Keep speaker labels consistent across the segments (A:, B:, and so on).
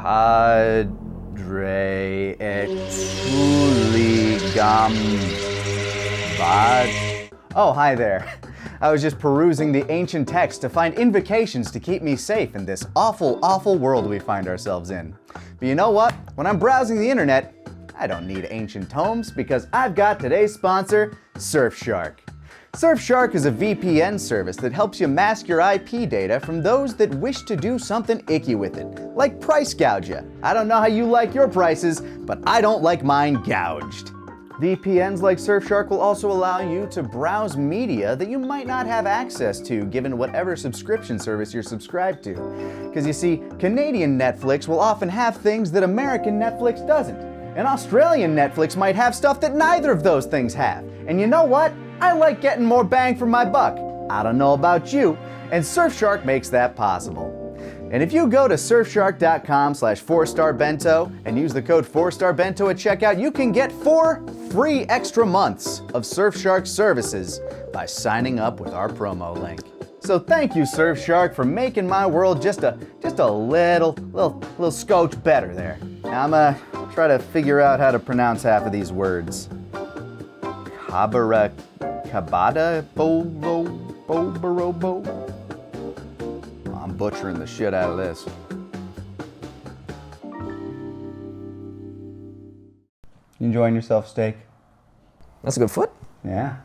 A: Cadre Etuligam Bad. Oh, hi there. I was just perusing the ancient text to find invocations to keep me safe in this awful, awful world we find ourselves in. But you know what? When I'm browsing the internet, I don't need ancient tomes because I've got today's sponsor, Surfshark. Surfshark is a VPN service that helps you mask your IP data from those that wish to do something icky with it, like price gouge you. I don't know how you like your prices, but I don't like mine gouged. VPNs like Surfshark will also allow you to browse media that you might not have access to given whatever subscription service you're subscribed to. Because you see, Canadian Netflix will often have things that American Netflix doesn't. And Australian Netflix might have stuff that neither of those things have. And you know what? I like getting more bang for my buck. I don't know about you, and Surfshark makes that possible. And if you go to surfshark.com/4starbento and use the code 4starbento at checkout, you can get 4 free extra months of Surfshark services by signing up with our promo link. So thank you, Surfshark, for making my world just a little scotch better there. Now I'm gonna try to figure out how to pronounce half of these words. Kabada Bobo. I'm butchering the shit out of this. You enjoying yourself, steak?
B: That's a good foot.
A: Yeah.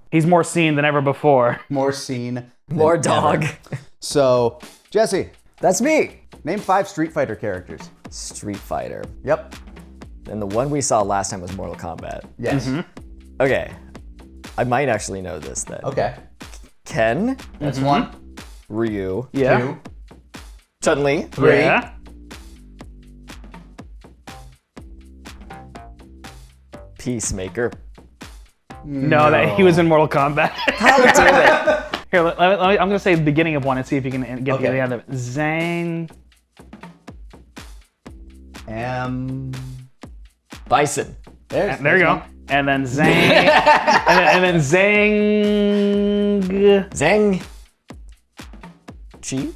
C: He's more seen than ever before.
A: More seen.
B: More dog.
A: So, Jesse.
B: That's me.
A: Name 5 Street Fighter characters.
B: Street Fighter.
A: Yep.
B: And the one we saw last time was Mortal Kombat.
A: Yes.
C: Mm-hmm.
B: Okay. I might actually know this then.
A: Okay.
B: Ken.
A: That's 1.
B: Ryu.
C: Yeah.
A: 2.
B: Chun-Li.
A: 3.
C: Yeah.
B: Peacemaker.
C: No, that he was in Mortal Kombat.
B: How dare they?
C: Here, I'm gonna say the beginning of one and see if you can get
A: Okay.
C: the end of it. Zhang.
B: Bison.
C: There you go. And then Zhang. and then Zhang.
B: Zhang. Chi?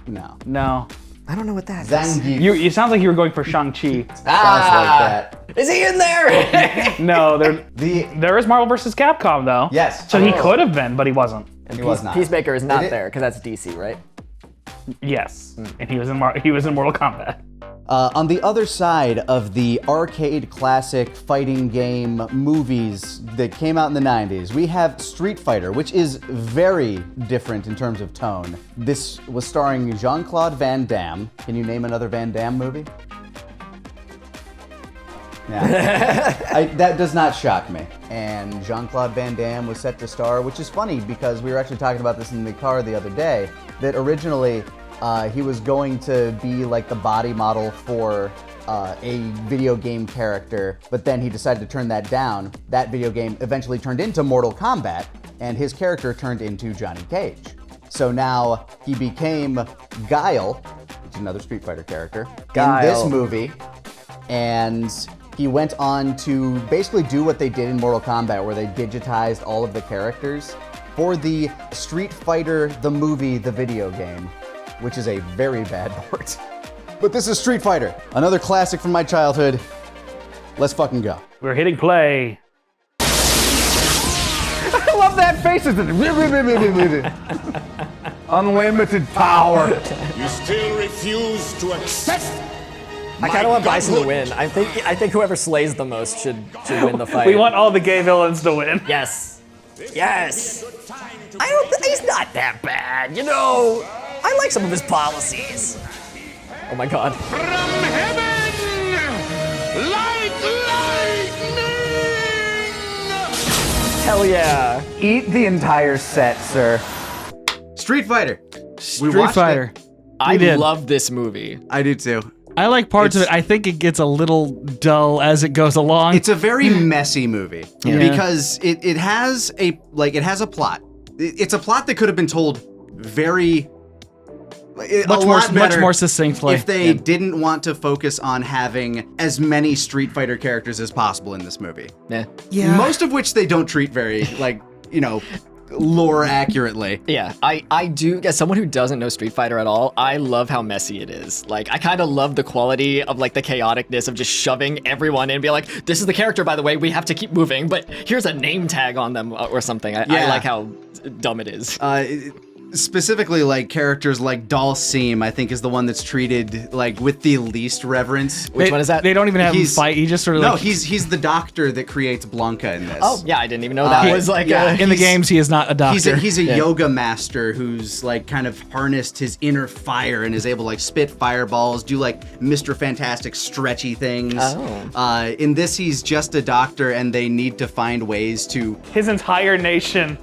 A: No.
C: No.
B: I don't know what that is.
A: Zangief.
C: You sound like you were going for Shang-Chi.
A: Sounds like that.
B: Is he in there?
C: No, there is Marvel vs. Capcom though.
A: Yes.
C: So he could have been, but he wasn't.
A: He was not.
B: Peacemaker is not
A: Did it-
B: there because that's DC, right?
C: Yes, and he was in Mortal Kombat.
A: On the other side of the arcade classic fighting game movies that came out in the 90s, we have Street Fighter, which is very different in terms of tone. This was starring Jean-Claude Van Damme. Can you name another Van Damme movie? Yeah. That does not shock me. And Jean-Claude Van Damme was set to star, which is funny because we were actually talking about this in the car the other day, that originally he was going to be like the body model for a video game character, but then he decided to turn that down. That video game eventually turned into Mortal Kombat, and his character turned into Johnny Cage. So now he became Guile, which is another Street Fighter character, in this movie, and he went on to basically do what they did in Mortal Kombat, where they digitized all of the characters for the Street Fighter, the movie, the video game, which is a very bad port. But this is Street Fighter, another classic from my childhood. Let's fucking go.
C: We're hitting play.
A: I love that face. Unlimited power.
D: You still refuse to accept.
B: I kind of want Bison to win. I think whoever slays the most should win the fight.
C: We want all the gay villains to win.
B: Yes. Yes. He's not that bad, you know. I like some of his policies. Oh my god.
D: From heaven, like lightning.
B: Hell yeah.
A: Eat the entire set, sir. Street Fighter.
C: Street Fighter.
B: I
C: did.
B: love this movie.
A: I do too.
C: I like parts of it. I think it gets a little dull as it goes along.
A: It's a very messy movie because it has a plot. It's a plot that could have been told very
C: much more succinctly
A: if they didn't want to focus on having as many Street Fighter characters as possible in this movie.
B: Yeah.
C: Yeah.
A: Most of which they don't treat very lore accurately.
B: Yeah, I do, as someone who doesn't know Street Fighter at all, I love how messy it is. Like, I kind of love the quality of like the chaoticness of just shoving everyone in and be like, this is the character, by the way, we have to keep moving, but here's a name tag on them or something. I like how dumb it is.
A: Specifically, like characters like Dalsim, I think is the one that's treated like with the least reverence.
B: Which one is that?
C: They don't even have him fight. He just sort of
A: he's the doctor that creates Blanca in this.
B: Oh yeah, I didn't even know that was like
C: in the games. He is not a doctor.
A: He's a yoga master who's like kind of harnessed his inner fire and is able to like spit fireballs, do like Mr. Fantastic stretchy things.
B: Oh.
A: In this, he's just a doctor, and they need to find ways to.
E: His entire nation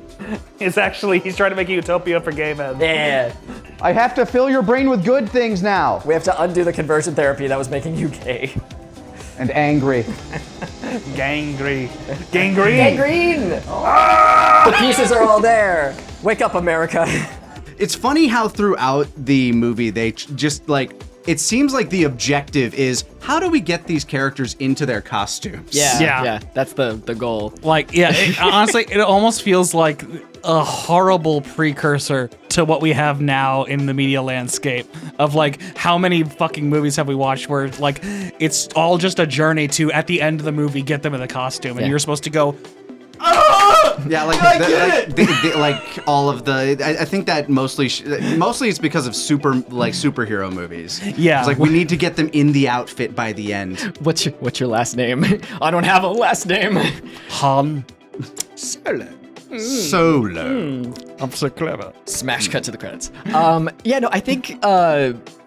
E: is actually, he's trying to make a utopia for gay men.
B: Yeah.
A: I have to fill your brain with good things now.
B: We have to undo the conversion therapy that was making you gay.
A: And angry.
E: Gangrene.
B: Gangrene! The pieces are all there. Wake up, America.
A: It's funny how throughout the movie they just like. It seems like the objective is how do we get these characters into their costumes?
B: Yeah. That's the goal.
C: Like, honestly, it almost feels like a horrible precursor to what we have now in the media landscape of like how many fucking movies have we watched where like it's all just a journey to at the end of the movie get them in the costume and you're supposed to go.
A: Yeah, like like all of the. I think that mostly it's because of superhero movies.
C: Yeah,
A: it's like we need to get them in the outfit by the end.
B: What's your last name? I don't have a last name.
C: Han
A: Solo.
C: I'm so clever.
B: Smash cut to the credits. I think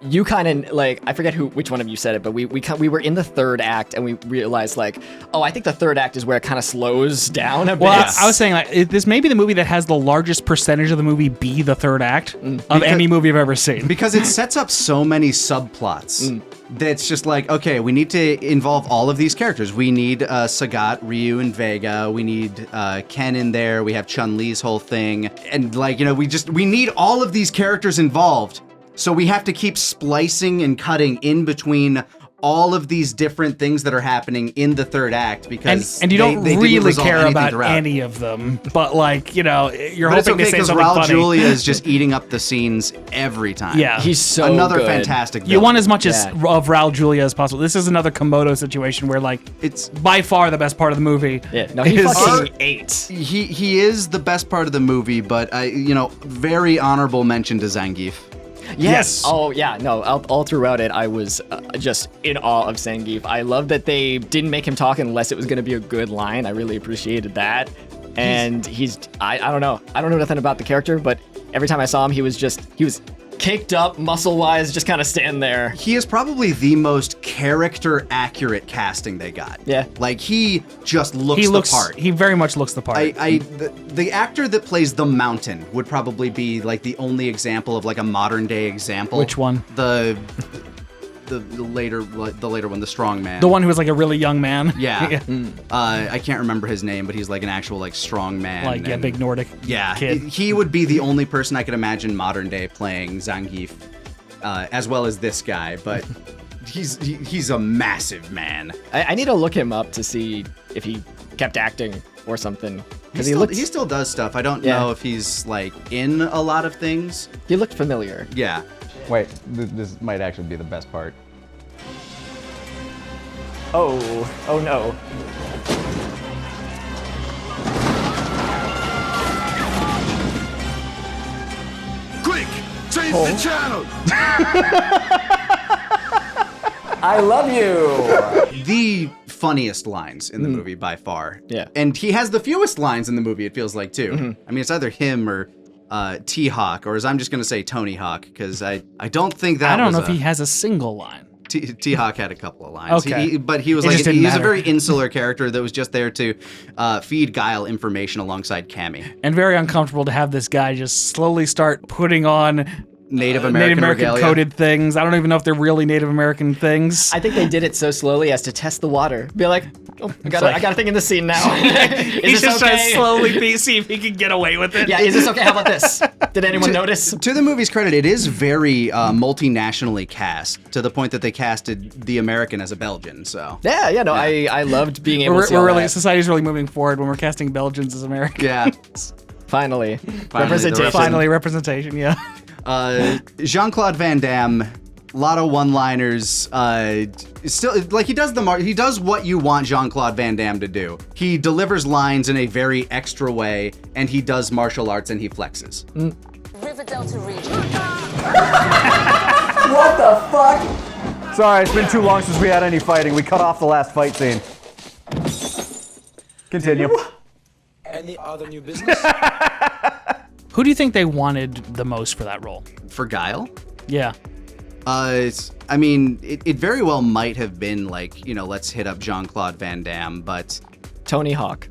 B: you kind of like, I forget which one of you said it, but we were in the third act and we realized like, oh, I think the third act is where it kind of slows down a bit.
C: Well, I was saying like this may be the movie that has the largest percentage of the movie be the third act of any movie I've ever seen.
A: Because it sets up so many subplots. That's just like, okay, we need to involve all of these characters. We need Sagat, Ryu, and Vega. We need Ken in there. We have Chun-Li's whole thing. And like, we need all of these characters involved. So we have to keep splicing and cutting in between all of these different things that are happening in the third act because
C: and you don't
A: they
C: really
A: didn't resolve
C: care about
A: throughout.
C: Any of them, but like you're
A: but
C: hoping
A: it's okay
C: to say
A: because
C: something
A: Raul
C: funny.
A: Julia is just eating up the scenes every time.
C: Yeah,
B: he's so
A: another
B: good.
A: fantastic villain.
C: You want as much as of Raul Julia as possible. This is another Komodo situation where like
A: it's
C: by far the best part of the movie.
B: Yeah, no, he fucking ate.
A: He is the best part of the movie, but very honorable mention to Zangief.
B: Yes. Oh, yeah. No, all throughout it, I was just in awe of Zangief. I love that they didn't make him talk unless it was going to be a good line. I really appreciated that. And I don't know. I don't know nothing about the character, but every time I saw him, he was caked up, muscle-wise, just kind of standing there.
A: He is probably the most character-accurate casting they got.
B: Yeah.
A: Like, he just looks the part.
C: He very much looks the part.
A: The actor that plays the Mountain would probably be, like, the only example of, like, a modern-day example.
C: Which one?
A: The later one, the strong man.
C: The one who was like a really young man.
A: Yeah. I can't remember his name, but he's like an actual like strong man.
C: Like a big Nordic kid.
A: He would be the only person I could imagine modern day playing Zangief, as well as this guy. But he's a massive man.
B: I need to look him up to see if he kept acting or something.
A: Because he still does stuff. I don't know if he's like in a lot of things.
B: He looked familiar.
A: Yeah.
F: Wait, this might actually be the best part.
B: Oh no.
D: Quick, change the channel.
B: I love you.
A: The funniest lines in the movie by far.
B: Yeah.
A: And he has the fewest lines in the movie, it feels like, too. I mean, it's either him or T-Hawk, or as I'm just going to say Tony Hawk, because I don't think that
C: I don't know if he has a single line.
A: T-Hawk had a couple of lines.
C: Okay.
A: But he was
C: It
A: like,
C: just didn't
A: he's a
C: matter.
A: very insular character that was just there to feed Guile information alongside Cammy.
C: And very uncomfortable to have this guy just slowly start putting on
A: Native American regalia.
C: coded things. I don't even know if they're really Native American things.
B: I think they did it so slowly as to test the water. Be like, oh, I got a thing in the scene now.
C: He's just trying to slowly see if he can get away with it.
B: Yeah, is this okay? How about this? Did anyone notice?
A: To the movie's credit, it is very multinationally cast, to the point that they casted the American as a Belgian, so.
B: Yeah, no, I loved being able to see all that.
C: Society's really moving forward when we're casting Belgians as Americans.
A: Yeah.
B: Finally.
A: Finally,
B: Representation.
C: Finally, representation. Yeah.
A: Jean-Claude Van Damme, a lot of one-liners. Still, like he does what you want Jean-Claude Van Damme to do. He delivers lines in a very extra way, and he does martial arts and he flexes.
G: River Delta region.
A: What the fuck? Sorry, it's been too long since we had any fighting. We cut off the last fight scene. Continue.
H: Any other new business?
C: Who do you think they wanted the most for that role?
A: For Guile?
C: Yeah.
A: I mean, it very well might have been like, let's hit up Jean-Claude Van Damme, but
B: Tony Hawk.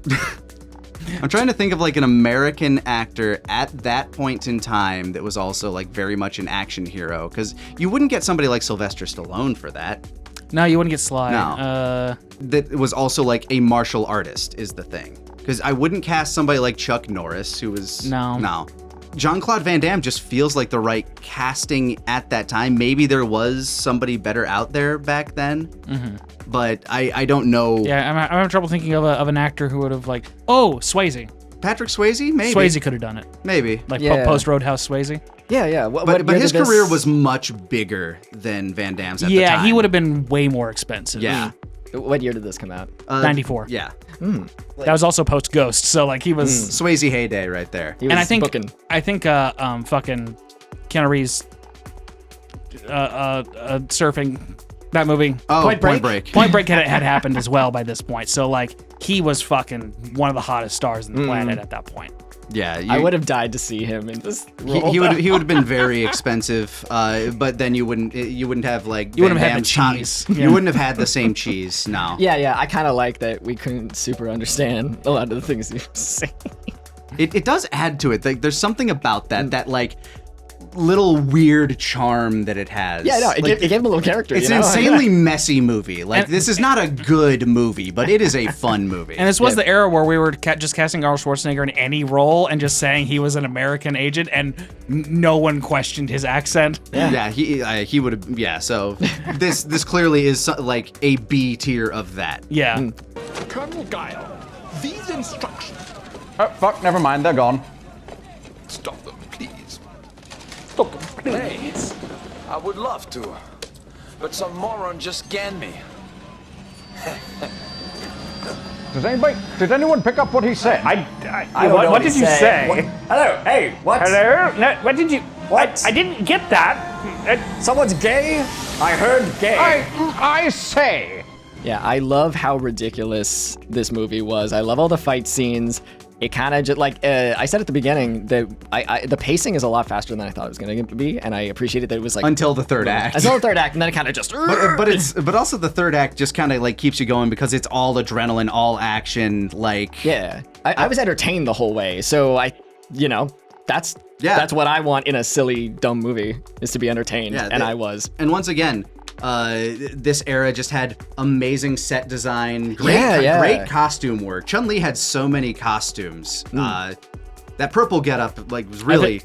A: I'm trying to think of like an American actor at that point in time that was also like very much an action hero, because you wouldn't get somebody like Sylvester Stallone for that.
C: No, you wouldn't get Sly.
A: No. That was also like a martial artist is the thing. Because I wouldn't cast somebody like Chuck Norris, who was... No. Jean-Claude Van Damme just feels like the right casting at that time. Maybe there was somebody better out there back then, but I don't know.
C: Yeah, I'm having trouble thinking of an actor who would have like... Oh, Swayze.
A: Patrick Swayze? Maybe.
C: Swayze could have done it.
A: Maybe.
C: Like
B: Yeah.
C: post-Roadhouse Swayze.
B: Yeah.
A: But his career was much bigger than Van Damme's at the time.
C: Yeah, he would have been way more expensive.
A: Yeah.
B: What year did this come out?
C: 94.
A: Yeah.
C: That was also post-Ghost, so like he was...
A: Swayze heyday right there.
B: He was
C: And I think
B: booking.
C: fucking Keanu Reeves surfing that movie.
A: Oh,
B: Point Break?
C: Point Break had happened as well by this point. So like he was fucking one of the hottest stars on the planet at that point.
A: Yeah.
B: I would have died to see him in this role.
A: He would have been very expensive, but then you wouldn't have like
C: You wouldn't
A: Van
C: have had the
A: Damme's
C: cheese.
A: You wouldn't have had the same cheese. No.
B: Yeah, I kind of like that we couldn't super understand a lot of the things he was saying.
A: It does add to it. Like, there's something about that like little weird charm that it has.
B: Yeah, no, it
A: Like,
B: gave him a little character.
A: It's
B: you
A: an
B: know?
A: insanely messy movie. Like, this is not a good movie, but it is a fun movie.
C: And this was the era where we were just casting Arnold Schwarzenegger in any role and just saying he was an American agent, and no one questioned his accent.
A: Yeah, he would have. Yeah, so this clearly is like a B tier of that.
C: Yeah.
H: Colonel Guile, these instructions.
F: Oh, fuck, never mind, they're gone.
H: Stop them, please. Stop them, please. I would love to, but some moron just scanned me.
F: Did anyone pick up what he said?
E: What did you say?
I: Hello, hey, what?
E: Hello? No, what did you?
I: What?
E: I didn't get that.
I: Someone's gay? I heard gay.
F: I say.
B: Yeah, I love how ridiculous this movie was. I love all the fight scenes. It kind of just like I said at the beginning that the pacing is a lot faster than I thought it was going to be, and I appreciated that it was like
A: Until the third act.
B: Until the third act, and then it kind of just.
A: But also the third act just kind of like keeps you going because it's all adrenaline, all action. Like
B: Yeah, I was entertained the whole way, so that's what I want in a silly, dumb movie is to be entertained, and I was.
A: And once again, this era just had amazing set design, great costume work. Chun-Li had so many costumes. That purple getup was really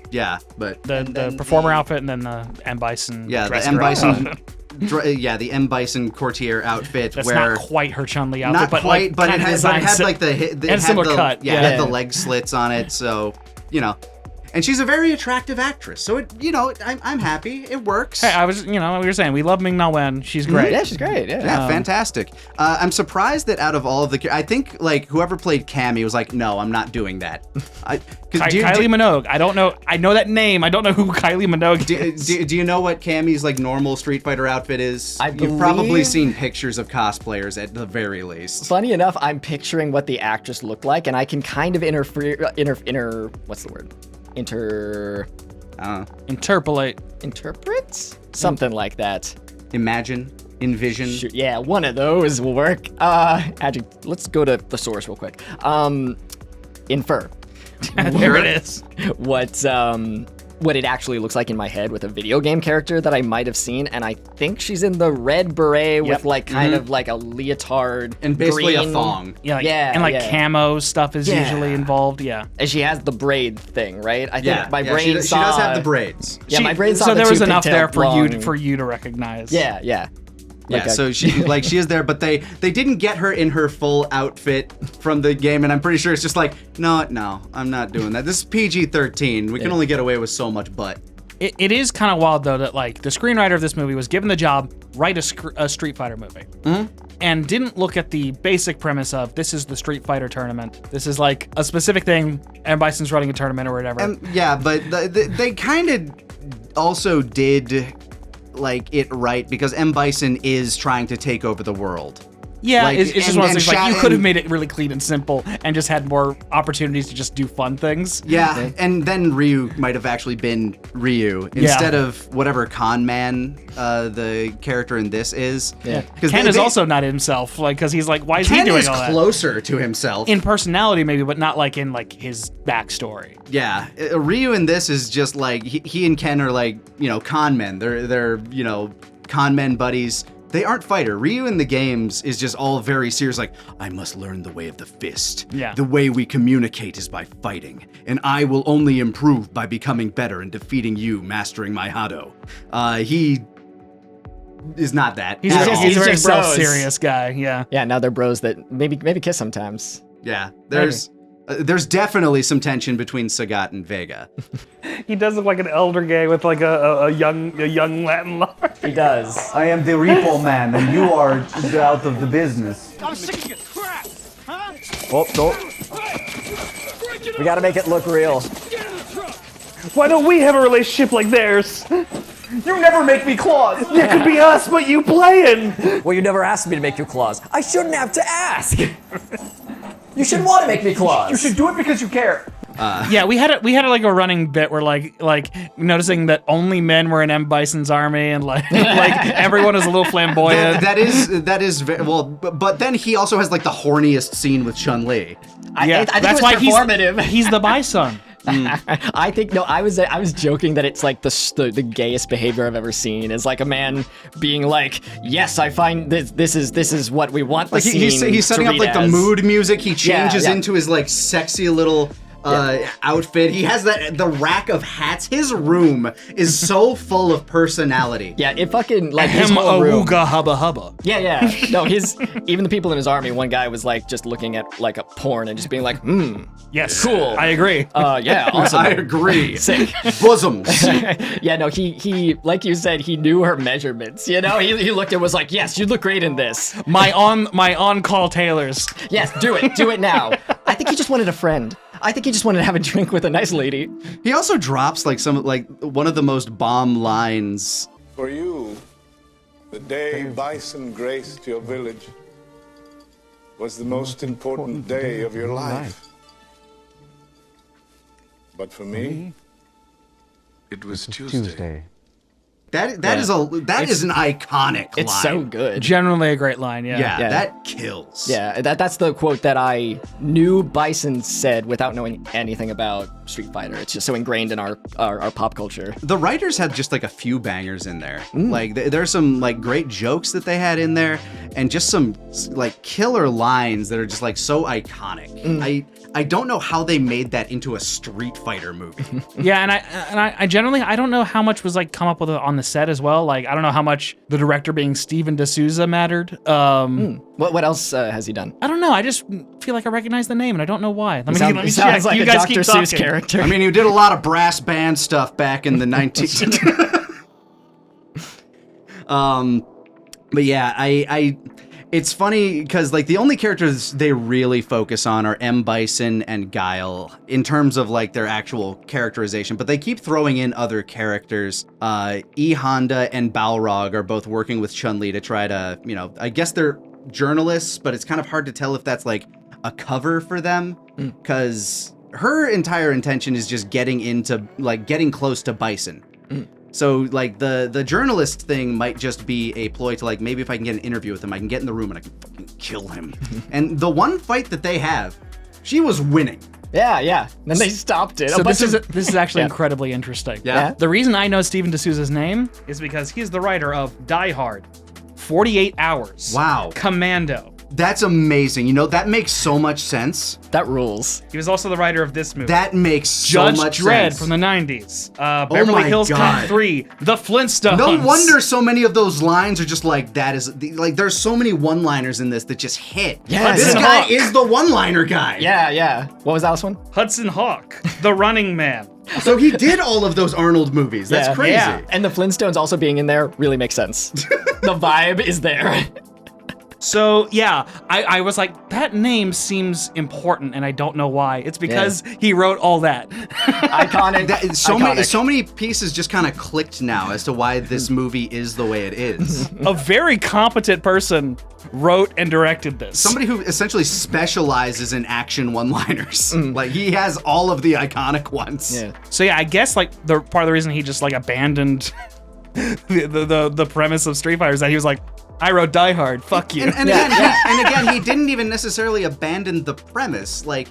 A: but
C: The performer outfit and then the M. Bison.
A: the
C: dress
A: M.
C: girl
A: Bison.
C: outfit.
A: The M. Bison courtier outfit.
C: That's
A: where
C: not quite her Chun-Li outfit,
A: not
C: but
A: quite,
C: like
A: but it
C: kinda
A: had
C: designed
A: like it had
C: similar
A: the
C: cut.
A: it had the leg slits on it. So and she's a very attractive actress. So I'm happy. It works.
C: Hey, we were saying we love Ming-Na Wen. She's great.
B: Yeah, she's great.
A: Yeah, fantastic. I'm surprised that out of all of the, I think like whoever played Cammy was like, no, I'm not doing that.
C: Kylie Minogue. I don't know. I know that name. I don't know who Kylie Minogue is.
A: Do you know what Cammy's like normal Street Fighter outfit is? You've probably seen pictures of cosplayers at the very least.
B: Funny enough, I'm picturing what the actress looked like, and I can kind of what's the word?
C: Interpolate.
B: Interpret? Something like that.
A: Imagine. Envision.
B: Shoot, yeah, one of those will work. Let's go to the source real quick. Infer.
C: There it is.
B: What it actually looks like in my head with a video game character that I might have seen, and I think she's in the red beret with like kind of like a leotard
A: and basically
B: green,
A: a thong.
C: And camo stuff is usually involved. Yeah.
B: And she has the braid thing, right? I think my brain
A: she does have the braids.
B: Yeah, my brain saw
C: so
B: the
C: there was
B: two
C: enough there
B: pigtail long-
C: for you to recognize.
B: Yeah.
A: Yeah, so she she is there, but they didn't get her in her full outfit from the game, and I'm pretty sure it's just like, no, I'm not doing that. This is PG-13. We can only get away with so much butt.
C: It is kind of wild though that like the screenwriter of this movie was given the job write a Street Fighter movie, and didn't look at the basic premise of this is the Street Fighter tournament. This is like a specific thing, and Bison's running a tournament or whatever.
A: Yeah, but they kind of also did like it right because M. Bison is trying to take over the world.
C: Yeah,
A: like,
C: it's just one of those things like you could have made it really clean and simple and just had more opportunities to just do fun things.
A: Yeah, and then Ryu might have actually been Ryu instead of whatever con man the character in this is.
C: Yeah, Ken is also not himself, like because he's like, why is he doing all that?
A: Ken is closer to himself
C: in personality, maybe, but not like in like his backstory.
A: Yeah, Ryu in this is just like he and Ken are like con men. They're con men buddies. They aren't fighter. Ryu in the games is just all very serious, like, I must learn the way of the fist.
C: Yeah.
A: The way we communicate is by fighting, and I will only improve by becoming better and defeating you, mastering my Hado. He is not that.
C: He's
A: at
C: just,
A: all.
C: he's a very self-serious guy, yeah.
B: Yeah, now they're bros that maybe kiss sometimes.
A: Yeah, there's definitely some tension between Sagat and Vega.
E: He does look like an elder gay with like a young Latin lover.
I: He does.
F: I am the repo man, and you are out of the business.
D: I'm sick of your crap, huh?
I: Oh, don't. We gotta make it look real.
E: Why don't we have a relationship like theirs?
F: You never make me claws.
E: It could be us, but you playing.
I: Well, you never asked me to make you claws. I shouldn't have to ask. You should want to make me claws.
F: You should do it because you care.
C: Yeah, we had like a running bit where like noticing that only men were in M. Bison's army and like everyone was a little flamboyant.
A: That is very, well, but then he also has like the horniest scene with Chun-Li.
B: I think
C: that's
B: it was
C: why
B: performative.
C: he's the Bison.
B: I think I was joking that it's like the gayest behavior I've ever seen is like a man being like, yes, I find this is what we want the
A: Like
B: scene
A: he's setting
B: to
A: up
B: read
A: like the
B: as.
A: mood music. He changes
B: Yeah.
A: into his like sexy little outfit. He has the rack of hats. His room is so full of personality.
B: Yeah, it fucking like his
C: Him
B: whole room.
C: awooga hubba hubba.
B: Yeah. No, even the people in his army. One guy was like just looking at like a porn and just being like,
C: Yes,
B: cool.
C: I agree.
B: Yeah, awesome.
A: I agree.
B: Sick.
A: Bosoms.
B: Yeah, no, he like you said, he knew her measurements. You know, he looked and was like, yes, you look great in this.
C: My on-call tailors.
B: Yes, do it now. I think he just wanted a friend. I think he just wanted to have a drink with a nice lady.
A: He also drops like one of the most bomb lines.
D: For you, the day Bison graced your village was the most important day of your life. But for me, it was Tuesday.
A: That is an iconic
B: It's
A: line.
B: so good.
C: Generally a great line, yeah.
A: Yeah, that kills.
B: Yeah, that's the quote that I knew Bison said without knowing anything about Street Fighter. It's just so ingrained in our pop culture.
A: The writers had just like a few bangers in there. Like there's some like great jokes that they had in there, and just some like killer lines that are just like so iconic. I don't know how they made that into a Street Fighter movie.
C: Yeah, and I generally I don't know how much was like come up with it on the set as well. Like I don't know how much the director being Stephen D'Souza mattered.
B: What else has he done?
C: I don't know. I just feel like I recognize the name and I don't know why. Let me
B: Sounds
C: check.
B: like
C: You
B: a
C: guys
B: Dr.
C: keep
B: Seuss
C: talking.
B: character.
A: I mean, he did a lot of brass band stuff back in the 19. But yeah, it's funny because like the only characters they really focus on are M. Bison and Guile in terms of like their actual characterization, but they keep throwing in other characters. E. Honda and Balrog are both working with Chun-Li to try to, I guess they're journalists, but it's kind of hard to tell if that's like a cover for them because her entire intention is just getting close to Bison. So like the journalist thing might just be a ploy to like maybe if I can get an interview with him, I can get in the room and I can fucking kill him. And the one fight that they have, she was winning.
B: Yeah. Then they stopped it.
C: So this is actually incredibly interesting.
A: Yeah.
C: The reason I know Stephen D'Souza's name is because he's the writer of Die Hard, 48 Hours.
A: Wow.
C: Commando,
A: That's amazing. You know, that makes so much sense.
B: That rules.
E: He was also the writer of this movie.
A: That makes so
E: Judge
A: much
E: Dredd
A: sense.
E: from the 90s. Beverly
A: my
E: Hills
A: God.
E: Cop 3. The Flintstones.
A: No wonder so many of those lines are just like, that is, like, there's so many one-liners in this that just hit.
B: Yeah,
A: This
E: Hudson
A: guy
E: Hawk.
A: is the one-liner guy.
B: Yeah. What was that last one?
E: Hudson Hawk. The Running Man.
A: So he did all of those Arnold movies. That's crazy.
B: Yeah. And the Flintstones also being in there really makes sense. The vibe is there.
C: So yeah, I was like, that name seems important, and I don't know why. It's because he wrote all that.
B: Iconic.
A: So many pieces just kind of clicked now as to why this movie is the way it is.
C: A very competent person wrote and directed this.
A: Somebody who essentially specializes in action one-liners. Like, he has all of the iconic ones.
B: Yeah.
C: So yeah, I guess like the part of the reason he just like abandoned the premise of Street Fighter is that he was like, I wrote Die Hard. Fuck you.
A: And again, he didn't even necessarily abandon the premise. Like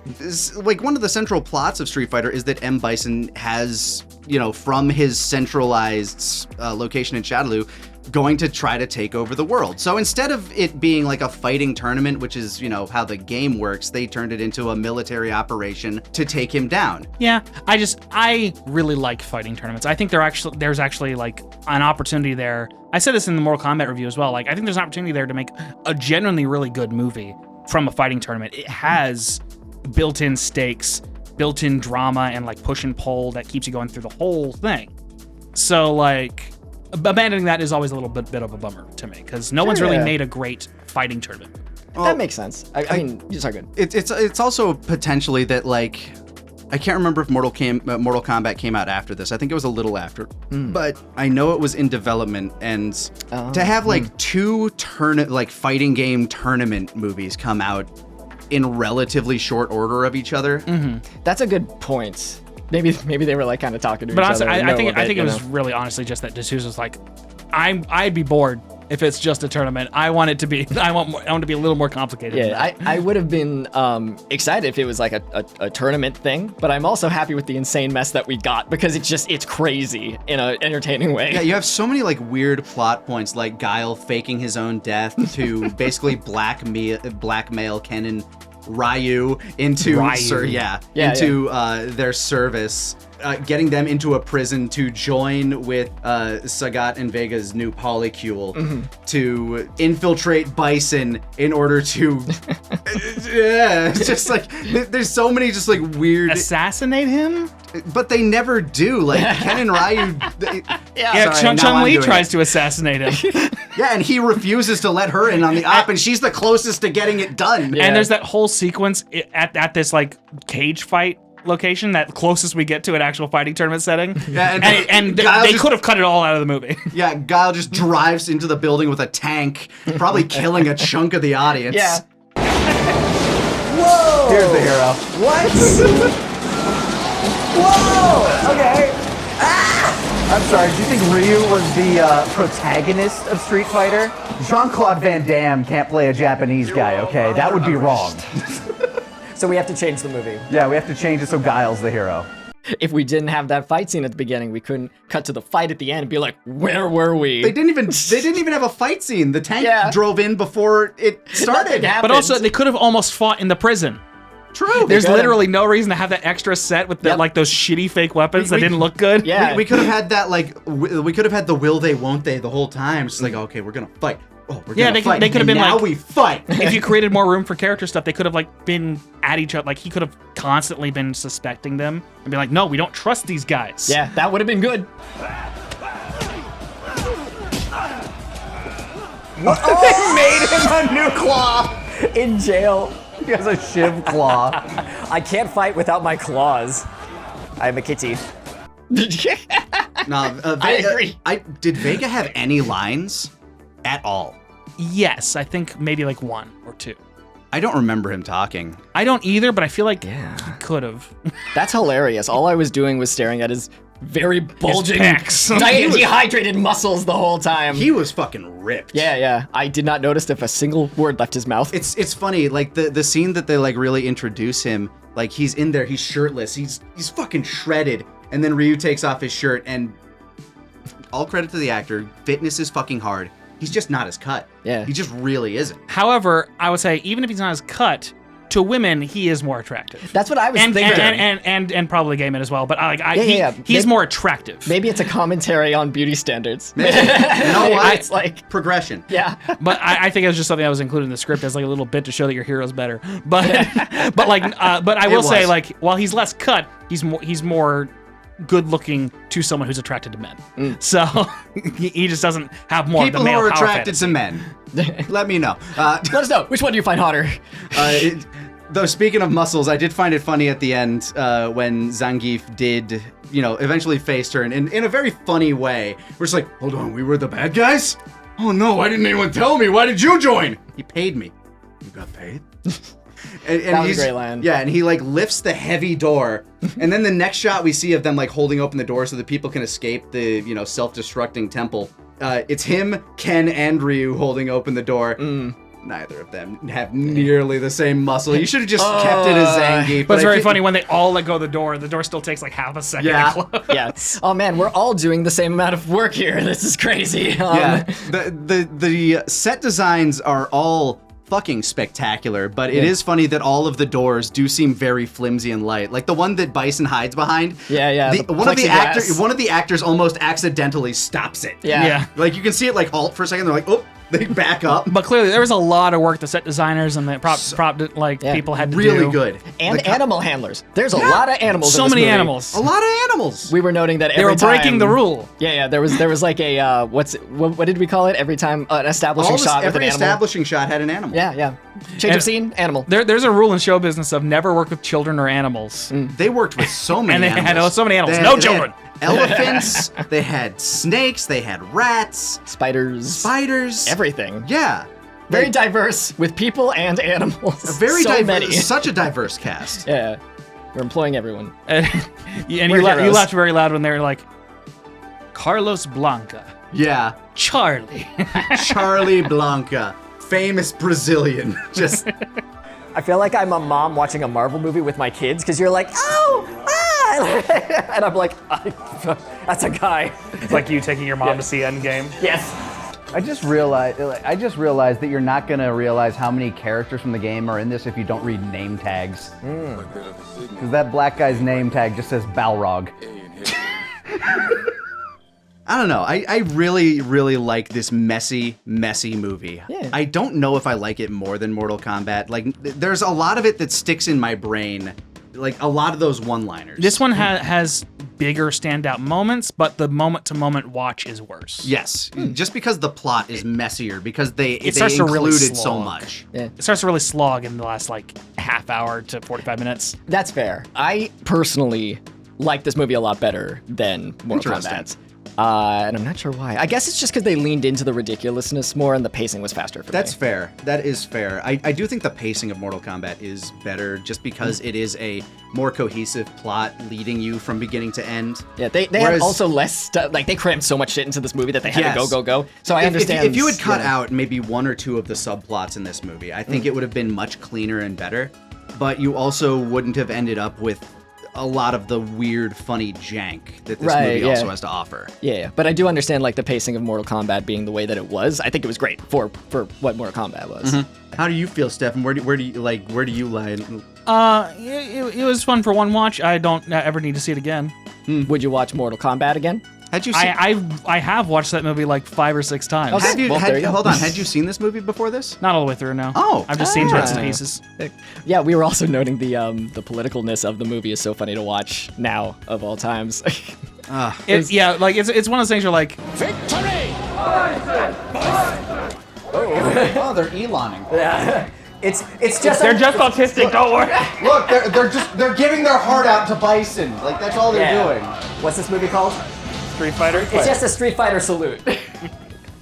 A: one of the central plots of Street Fighter is that M. Bison has, you know, from his centralized location in Shadaloo, going to try to take over the world. So instead of it being like a fighting tournament, which is, you know, how the game works, they turned it into a military operation to take him down.
C: Yeah, I really like fighting tournaments. I think there's actually like an opportunity there. I said this in the Mortal Kombat review as well. Like, I think there's an opportunity there to make a genuinely really good movie from a fighting tournament. It has built-in stakes, built-in drama, and like push and pull that keeps you going through the whole thing. So like, abandoning that is always a little bit of a bummer to me, because no one's really made a great fighting tournament.
B: That makes sense. I mean, you are good.
A: It's also potentially that, like, I can't remember if Mortal Kombat came out after this. I think it was a little after, but I know it was in development. And to have like two fighting game tournament movies come out in relatively short order of each other,
B: That's a good point. Maybe they were like kind of talking to
C: But
B: each
C: honestly,
B: other.
C: I think it was really honestly just that D'Souza was like, I'd be bored if it's just a tournament. I want it to be I want to be a little more complicated. than
B: Yeah,
C: that.
B: I would have been excited if it was like a tournament thing, but I'm also happy with the insane mess that we got, because it's crazy in an entertaining way.
A: Yeah, you have so many like weird plot points, like Guile faking his own death to basically blackmail Ken and Ryu into their service, getting them into a prison to join with Sagat and Vega's new polycule to infiltrate Bison in order to it's just like there's so many just like weird
C: Assassinate him?
A: but they never do. Like Ken and Ryu
C: Chun-Li tries to assassinate him.
A: Yeah, and he refuses to let her in on the op, and she's the closest to getting it done.
C: And there's that whole sequence at this like cage fight location, that closest we get to an actual fighting tournament setting.
A: Yeah,
C: and they could have cut it all out of the movie.
A: Yeah, Guile just drives into the building with a tank, probably killing a chunk of the audience.
B: Yeah.
I: Whoa!
A: Here's the hero.
I: What? Whoa! Okay.
F: I'm sorry, do you think Ryu was the protagonist of Street Fighter? Jean-Claude Van Damme can't play a Japanese guy, okay? That would be wrong.
I: So we have to change the movie.
F: Yeah, we have to change it so Guile's the hero.
B: If we didn't have that fight scene at the beginning, we couldn't cut to the fight at the end and be like, where were we?
A: They didn't even have a fight scene. The tank drove in before it started.
C: But also, they could have almost fought in the prison.
A: True.
C: There's literally no reason to have that extra set with the, like those shitty fake weapons that didn't look good.
B: Yeah.
A: We could have had that, like, we could have had the will they, won't they the whole time. It's like, okay, we're gonna fight. Oh, we're gonna fight.
C: They could have been
A: now
C: like,
A: we fight.
C: If you created more room for character stuff, they could have like been at each other. Like he could have constantly been suspecting them and be like, no, we don't trust these guys.
B: Yeah, that would have been good.
F: They made him a new claw.
I: In jail.
F: He has a shiv claw.
I: I can't fight without my claws. I'm a kitty.
A: No,
B: I agree.
A: Did Vega have any lines at all?
C: Yes, I think maybe like one or two.
A: I don't remember him talking.
C: I don't either, but I feel like he could have.
B: That's hilarious. All I was doing was staring at his very bulging,
C: pecs.
B: dehydrated muscles the whole time.
A: He was fucking ripped.
B: Yeah. I did not notice if a single word left his mouth.
A: It's funny, like the scene that they like really introduce him, like he's in there, he's shirtless, he's fucking shredded, and then Ryu takes off his shirt, and all credit to the actor, fitness is fucking hard. he's just not as cut.
B: Yeah.
A: He just really isn't.
C: However, I would say even if he's not as cut, to women he is more attractive.
B: That's what I was
C: And
B: thinking.
C: and probably gay men as well. But
B: Maybe-
C: he's more attractive.
B: Maybe it's a commentary on beauty standards.
A: You know what?
B: It's like,
A: Progression.
B: yeah.
C: But I think it was just something that was included in the script as like a little bit to show that your hero's better. But but I will say, like, while he's less cut, he's more good looking to someone who's attracted to men. So he just doesn't have more
A: People
C: of the
A: who
C: male
A: are
C: power
A: attracted
C: fantasy.
A: to men. Let me know.
B: Let us know. Which one do you find hotter?
A: Though speaking of muscles, I did find it funny at the end when Zangief did, eventually faced her in a very funny way. We're just like, hold on, we were the bad guys? Oh no, why didn't anyone tell me? Why did you join? He paid me. You got paid? And
B: That was a
A: he's-
B: great line.
A: Yeah, and he like lifts the heavy door, and then the next shot we see of them like holding open the door so that people can escape the self-destructing temple. It's him, Ken, and Ryu holding open the door. Neither of them have nearly the same muscle. You should have just kept it as Zangief.
C: But it's
A: I
C: very
A: think-
C: the when they all let go of the door still takes like half a second
A: Yeah.
C: to close.
B: Yeah. Oh man, we're all doing the same amount of work here. This is crazy.
A: Yeah, the set designs are all fucking spectacular, but it is funny that all of the doors do seem very flimsy and light. Like the one that Bison hides behind.
B: Yeah. the
A: One of the
B: plexiglass.
A: actors almost accidentally stops it.
B: Yeah.
A: Like you can see it like halt for a second. They're like, oh, they back up.
C: But clearly there was a lot of work the set designers and the prop
B: Yeah.
C: people had to do.
A: Really good.
B: And
A: Like,
B: animal handlers. There's a lot of animals.
C: So
B: in this
C: many
B: movie.
C: animals.
A: a lot of animals.
B: We were noting that
C: They
B: every
C: were breaking
B: time-
C: the rule.
B: Yeah. There was like a what did we call it? Every time an establishing shot with an
A: Every
B: animal.
A: establishing shot had an animal.
B: Yeah. Change of scene, animal.
C: There's a rule in show business of never work with children or animals.
A: They worked with so many
C: And they
A: animals.
C: had so many animals.
A: They
C: No
A: had
C: children.
A: Elephants. They had snakes. They had rats.
B: Spiders. Everything.
A: Yeah.
B: Very
A: Like,
B: diverse with people and animals.
A: very
B: so
A: diverse.
B: many.
A: Such a diverse cast.
B: Yeah. We're employing everyone.
C: And you
B: We're heroes.
C: laughed very loud when they were like, Carlos Blanca,
A: Yeah.
C: Charlie.
A: Charlie Blanca, famous Brazilian. Just
I: I feel like I'm a mom watching a Marvel movie with my kids because you're like, and I'm like, that's a guy.
E: It's like you taking your mom to see Endgame.
I: Yes.
F: I just realized that you're not gonna realize how many characters from the game are in this if you don't read name tags. Because that black guy's name tag just says Balrog.
A: I don't know. I really, really like this messy movie.
B: Yeah.
A: I don't know if I like it more than Mortal Kombat. Like, there's a lot of it that sticks in my brain. Like, a lot of those one-liners.
C: This one has bigger standout moments, but the moment-to-moment watch is worse.
A: Yes. Just because the plot is messier, because they
C: starts to really
A: included so
C: slog.
A: much.
B: Yeah.
C: It starts to really slog in the last like half hour to 45 minutes.
B: That's fair. I personally like this movie a lot better than Mortal
A: Interesting.
B: Kombat. And I'm not sure why. I guess it's just because they leaned into the ridiculousness more and the pacing was faster for
A: That's
B: me.
A: fair. That is fair. I do think the pacing of Mortal Kombat is better just because it is a more cohesive plot leading you from beginning to end.
B: Yeah, they had
A: Whereas-
B: also less stuff. Like, they crammed so much shit into this movie that they had
A: Yes.
B: to go. So I
A: If-
B: understand.
A: If you had cut
B: yeah.
A: out maybe one or two of the subplots in this movie, I think it would have been much cleaner and better. But you also wouldn't have ended up with a lot of the weird, funny jank that this
B: Right,
A: movie
B: yeah.
A: also has to offer.
B: Yeah, but I do understand like the pacing of Mortal Kombat being the way that it was. I think it was great for what Mortal Kombat was.
A: How do you feel, Stephan? Where do you lie?
C: It was fun for one watch. I don't ever need to see it again.
B: Would you watch Mortal Kombat again?
A: Had you seen?
C: I have watched that movie like 5 or 6 times.
B: Okay.
A: Have you,
B: Well, there you go.
A: hold on. Had you seen this movie before this?
C: Not all the way through, no.
A: Oh.
C: I've just seen bits and
B: Ah.
C: pieces.
B: Yeah, we were also noting the politicalness of the movie is so funny to watch now of all times.
C: It's one of those things where like
A: Oh, they're Eloning.
I: It's just
E: They're just autistic, don't worry.
A: Look, they're giving their heart out to Bison. Like that's all they're
I: Yeah.
A: doing.
I: What's this movie called?
E: Street Fighter.
I: It's just a Street Fighter salute.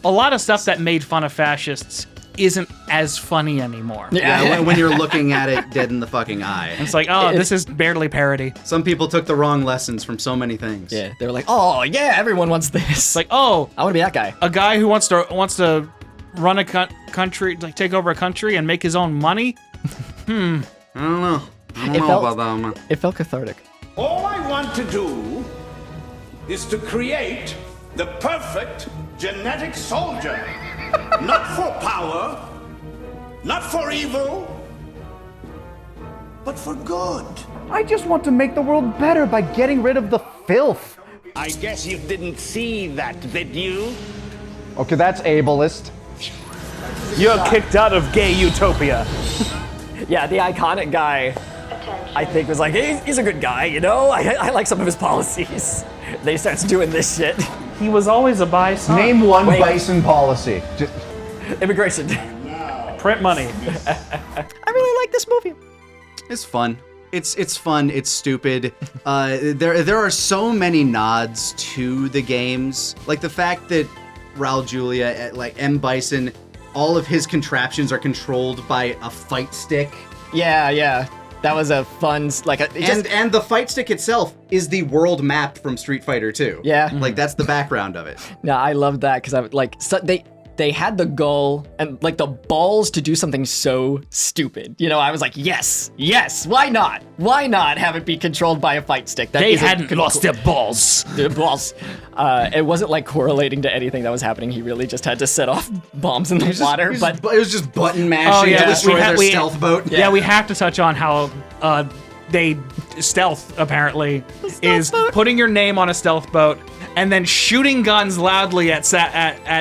C: a lot of stuff that made fun of fascists isn't as funny anymore.
A: Yeah, when you're looking at it dead in the fucking eye.
C: It's like, oh, this is barely parody.
A: Some people took the wrong lessons from so many things.
B: Yeah, they were like, oh yeah, everyone wants this.
C: It's like, oh,
B: I want to be that guy.
C: a guy who wants to run a country, like take over a country and make his own money.
A: I don't know. I don't
B: It
A: know
B: felt-
A: about that one.
B: It felt cathartic.
D: All I want to do is to create the perfect genetic soldier.
J: Not for power, not for evil, but for good.
F: I just want to make the world better by getting rid of the filth.
J: I guess you didn't see that, did you?
F: Okay, that's ableist.
E: You're kicked out of gay utopia.
I: Yeah, the iconic guy, I think, was like, he's a good guy, you know? I like some of his policies. Then he starts doing this shit.
E: He was always a bison.
F: Name one Bison policy. Just
I: Immigration.
E: Print money.
B: I really like this movie.
A: It's fun. It's fun. It's stupid. There are so many nods to the games, like the fact that Raul Julia, like M. Bison, all of his contraptions are controlled by a fight stick.
B: Yeah. That was a fun, like,
A: and the fight stick itself is the world map from Street Fighter 2.
B: Yeah.
A: Like that's the background of it.
B: No, I love that because I would like they had the goal and like the balls to do something so stupid. You know, I was like, yes, why not? Why not have it be controlled by a fight stick?
C: They hadn't lost their balls.
B: Their balls. It wasn't like correlating to anything that was happening. He really just had to set off bombs in the water. But
A: it was just button mashing to destroy their stealth boat.
C: Yeah, we have to touch on how they stealth apparently is putting your name on a stealth boat and then shooting guns loudly at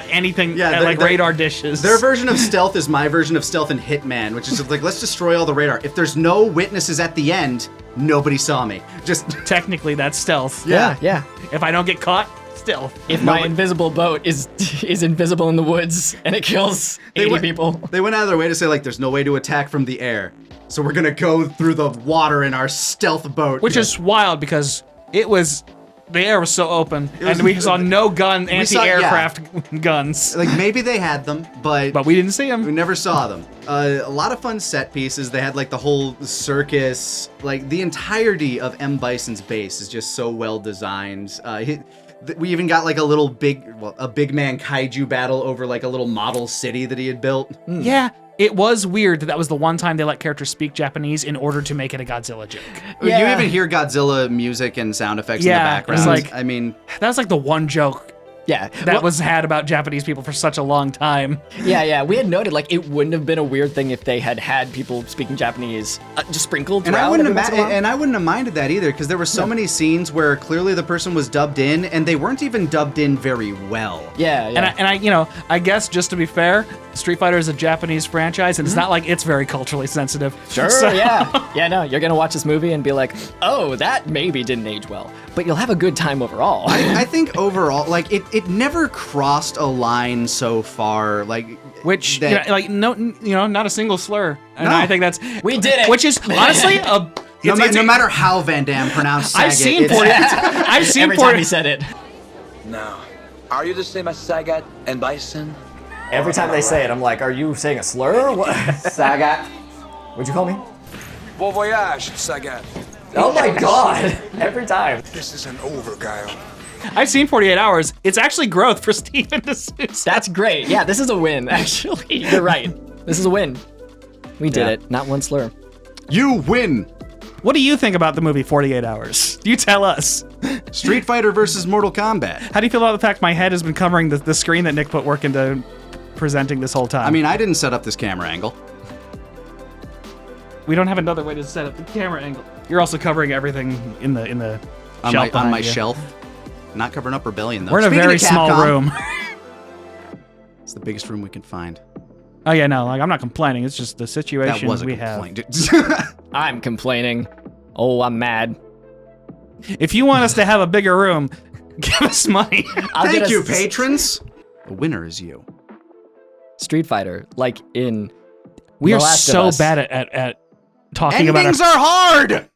C: anything, at like radar dishes.
A: Their version of stealth is my version of stealth in Hitman, which is just like, let's destroy all the radar. If there's no witnesses at the end, nobody saw me. Just
C: technically that's stealth.
B: Yeah.
C: If I don't get caught, stealth.
B: If my invisible boat is invisible in the woods and it kills 80 people.
A: They went out of their way to say like, there's no way to attack from the air. So we're gonna go through the water in our stealth boat.
C: Which is wild because the air was so open, and we saw no anti-aircraft guns.
A: Like maybe they had them, but
C: we didn't see them.
A: We never saw them. A lot of fun set pieces. They had like the whole circus, like the entirety of M. Bison's base is just so well designed. We even got like a big man kaiju battle over like a little model city that he had built.
C: Yeah. It was weird that was the one time they let characters speak Japanese in order to make it a Godzilla joke.
A: Yeah. You even hear Godzilla music and sound effects in the background.
C: Like,
A: I mean,
C: that was like the one joke that was had about Japanese people for such a long time.
B: Yeah. We had noted like it wouldn't have been a weird thing if they had people speaking Japanese just sprinkled
A: and
B: around.
A: I wouldn't have minded that either because there were so many scenes where clearly the person was dubbed in and they weren't even dubbed in very well.
B: Yeah.
C: And I guess just to be fair, Street Fighter is a Japanese franchise and it's not like it's very culturally sensitive.
B: Sure. So. Yeah. No, you're gonna watch this movie and be like, oh, that maybe didn't age well, but you'll have a good time overall.
A: I think overall, like it never crossed a line so far, like
C: not a single slur, and I think that's
B: we did it.
C: Which is honestly
A: no matter how Van Damme pronounced Sagat,
C: I've seen
B: every time he said it.
H: Now, are you the same as Sagat and Bison?
I: Every time they say it, I'm like, are you saying a slur? What?
F: Sagat.
I: What'd you call me?
H: Bon voyage, Sagat.
I: Oh my god! Every time.
D: This isn't over, Guile.
C: I've seen 48 Hours. It's actually growth for Stephan D'Souza.
B: That's great. Yeah, this is a win, actually. You're right. This is a win. We did it. Not one slur.
A: You win.
C: What do you think about the movie 48 Hours? You tell us.
A: Street Fighter versus Mortal Kombat.
C: How do you feel about the fact my head has been covering the screen that Nick put work into presenting this whole time?
A: I mean, I didn't set up this camera angle.
C: We don't have another way to set up the camera angle. You're also covering everything in the
A: shelf on my shelf. Not covering up Rebellion though.
C: We're in a very small room.
A: It's the biggest room we can find.
C: Oh yeah, no, like I'm not complaining. It's just the situation
A: that was a
C: we
A: complaint.
C: have.
B: I'm complaining. Oh, I'm mad.
C: If you want us to have a bigger room, give us money.
A: Thank you, patrons. The winner is you.
B: Street Fighter, like in
C: we
B: The
C: are
B: Last
C: so
B: of Us.
C: bad at talking
A: Endings
C: about
A: are hard.